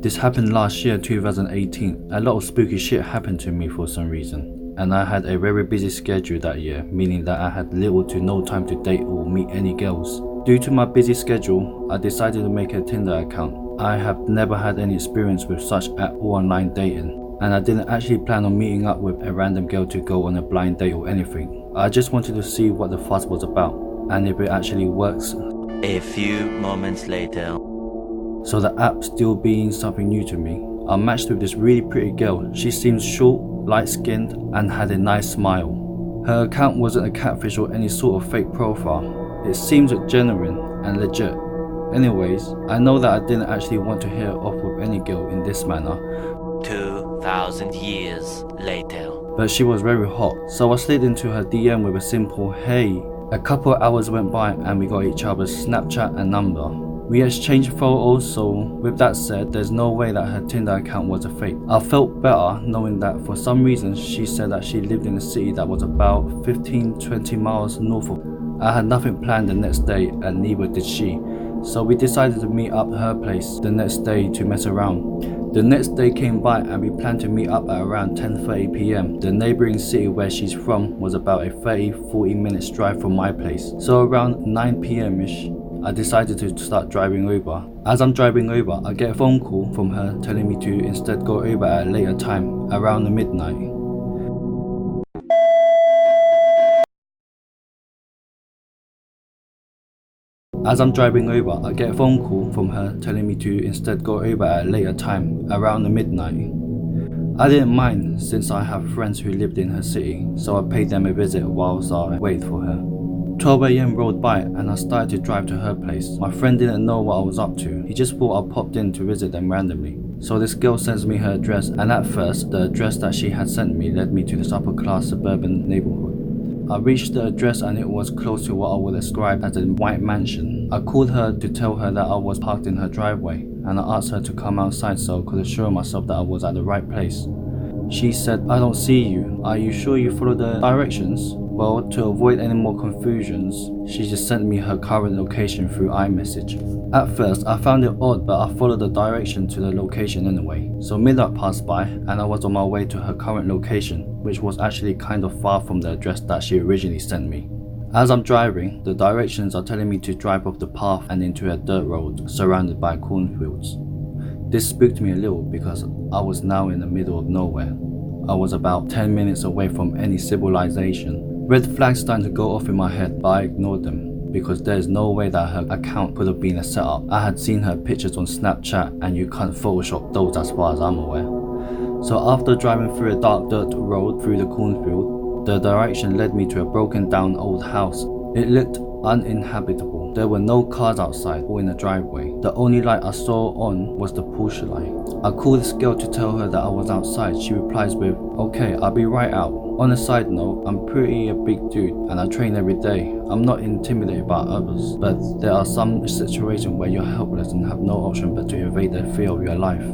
This happened last year, 2018. A lot of spooky shit happened to me for some reason. And I had a very busy schedule that year, meaning that I had little to no time to date or meet any girls. Due to my busy schedule, I decided to make a Tinder account. I have never had any experience with such app or online dating, and I didn't actually plan on meeting up with a random girl to go on a blind date or anything. I just wanted to see what the fuss was about, and if it actually works. A few moments later. So the app still being something new to me, I matched with this really pretty girl. She seemed short, light-skinned, and had a nice smile. Her account wasn't a catfish or any sort of fake profile. It seemed genuine and legit. Anyways, I know that I didn't actually want to hit off with any girl in this manner. 2,000 years later. But she was very hot, so I slid into her DM with a simple hey. A couple of hours went by and we got each other's Snapchat and number. We exchanged photos, so with that said, there's no way that her Tinder account was a fake. I felt better knowing that for some reason she said that she lived in a city that was about 15-20 miles north of. I had nothing planned the next day and neither did she, so we decided to meet up at her place the next day to mess around. The next day came by and we planned to meet up at around 10:30 PM. The neighbouring city where she's from was about a 30-40 minutes drive from my place, so around 9 PM ish. I decided to start driving over. As I'm driving over, I get a phone call from her telling me to instead go over at a later time, around the midnight. As I'm driving over, I get a phone call from her telling me to instead go over at a later time, around the midnight. I didn't mind since I have friends who lived in her city, so I paid them a visit whilst I waited for her. 12 AM rolled by and I started to drive to her place. My friend didn't know what I was up to. He just thought I popped in to visit them randomly. So this girl sends me her address, and at first, the address that she had sent me led me to this upper class suburban neighborhood. I reached the address and it was close to what I would describe as a white mansion. I called her to tell her that I was parked in her driveway, and I asked her to come outside so I could assure myself that I was at the right place. She said, "I don't see you. Are you sure you follow the directions?" Well, to avoid any more confusions, she just sent me her current location through iMessage. At first, I found it odd, but I followed the direction to the location anyway. So midnight passed by and I was on my way to her current location, which was actually kind of far from the address that she originally sent me. As I'm driving, the directions are telling me to drive off the path and into a dirt road surrounded by cornfields. This spooked me a little because I was now in the middle of nowhere. I was about 10 minutes away from any civilization. Red flags started to go off in my head, but I ignored them because there's no way that her account could have been a setup. I had seen her pictures on Snapchat and you can't Photoshop those as far as I'm aware. So after driving through a dark dirt road through the cornfield, the direction led me to a broken down old house. It looked uninhabitable. There were no cars outside or in the driveway. The only light I saw on was the porch light. I called this girl to tell her that I was outside. She replies with, "Okay, I'll be right out." On a side note, I'm pretty a big dude and I train every day. I'm not intimidated by others, but there are some situations where you're helpless and have no option but to evade the fear of your life.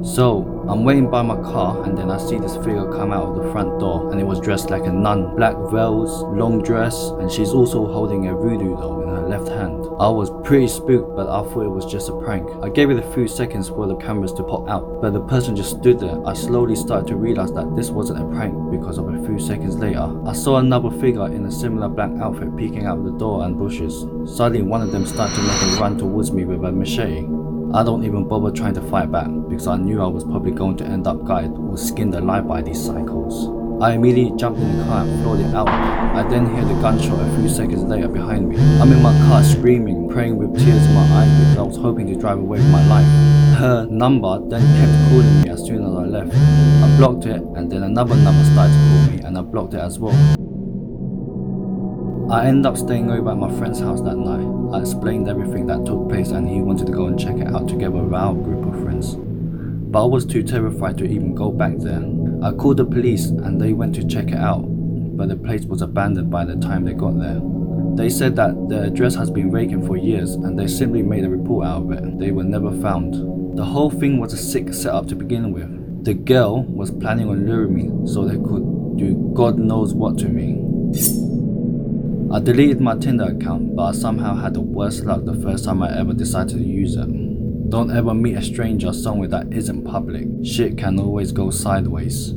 So, I'm waiting by my car and then I see this figure come out of the front door, and it was dressed like a nun. Black veils, long dress, and she's also holding a voodoo doll in her left hand. I was pretty spooked, but I thought it was just a prank. I gave it a few seconds for the cameras to pop out, but the person just stood there. I slowly started to realize that this wasn't a prank because of a few seconds later, I saw another figure in a similar black outfit peeking out the door and bushes. Suddenly one of them started to make a run towards me with a machete. I don't even bother trying to fight back because I knew I was probably going to end up gutted or skinned alive by these psychos. I immediately jumped in the car and floored it out. I then hear the gunshot a few seconds later behind me. I'm in my car screaming, praying with tears in my eyes because I was hoping to drive away with my life. Her number then kept calling me as soon as I left. I blocked it and then another number started to call me and I blocked it as well. I ended up staying over at my friend's house that night. I explained everything that took place and he wanted to go and check it out together with our group of friends. But I was too terrified to even go back there. I called the police and they went to check it out, but the place was abandoned by the time they got there. They said that the address has been vacant for years and they simply made a report out of it. They were never found. The whole thing was a sick setup to begin with. The girl was planning on luring me so they could do God knows what to me. I deleted my Tinder account, but I somehow had the worst luck the first time I ever decided to use it. Don't ever meet a stranger somewhere that isn't public. Shit can always go sideways.